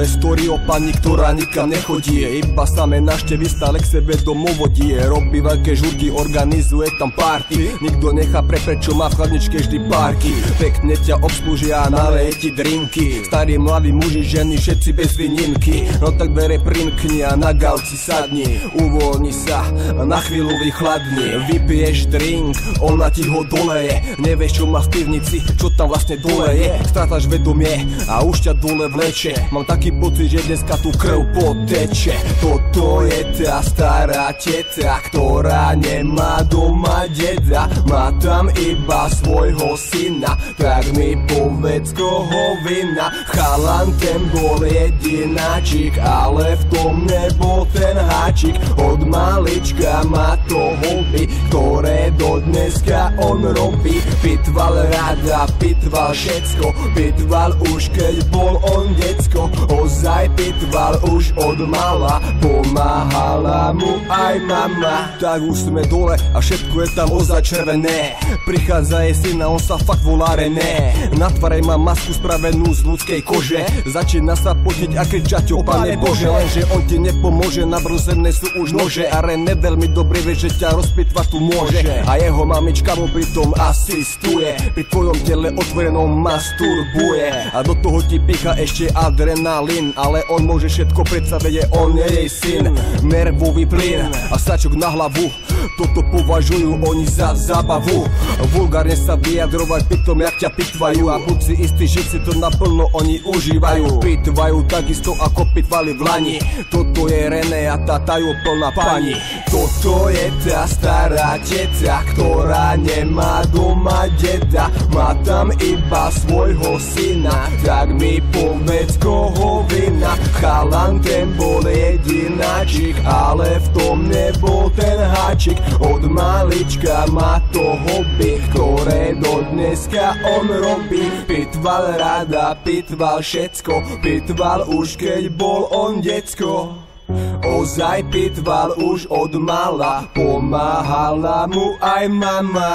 je story o pani, ktorá nikam nechodí. Iba samé návštevy stále k sebe domov vodí. Robí veľké žurky, organizuje tam party. Nikto nechápe, prečo má v chladničke vždy párky. Pekne ťa obslúžia a naleje ti drinky. Starí, mladí muži, ženy, všetci bez výnimky. No tak dvere primkni a na gauči sadni. Uvoľni sa, na chvíľu vychladni. Vypiješ drink, ona ti ho doleje. Nevieš, čo má v pivnici, čo tam vlastne dole je. Strátaš vedomie a už ťa dole vleče. Mám taký pocit, že dneska tu krv poteče. Toto je tá stará teta, ktorá nemá doma deda. Má tam iba svojho syna, tak mi povedz, koho vina. Chalan ten bol jedináčik, ale v tom nebol ten háčik. Od malička má to hobby, ktoré do dneska on robí. Pitval rada, pitval všetko, pitval už keď bol on decko. Ozaj pitval už od mala, pomáhala mu aj mama. Tak už sme dole a všetko je tam ozaj červené. Prichádza jej syn a on sa fakt volá René. Na tvare má masku spravenú z ľudskej kože. Začína sa potiť a kričať o Pane Bože. Lenže on ti nepomôže, nabrusené sú už nože. A René veľmi dobre vie, že ťa rozpitvať tu môže. A jeho mamička mu pritom asistuje, pri tvojom tele otvorenom masturbuje. A do toho ti pícha ešte adrenalín, ale on môže všetko, predsa vedie, on je jej syn. Nervový plyn a sačok na hlavu, toto považujú oni za zábavu. Vulgárne sa vyjadrovať pritom, jak ťa pitvajú. A buď si istý, že si to naplno oni užívajú. Pitvajú takisto ako pitvali v lani. Toto je René a tá tajuplná pani. Toto je tá stará teta, ktorá nemá doma deda. Má tam iba svojho syna, tak mi povedz, koho vina. Chalan ten bol jedináčik, ale v tom nebol ten háčik. Od malička má to hobby, ktoré do dneska on robí. Pitval rada, pitval všetko, pitval už keď bol on decko. Ozaj pitval už od mala, pomáhala mu aj mama.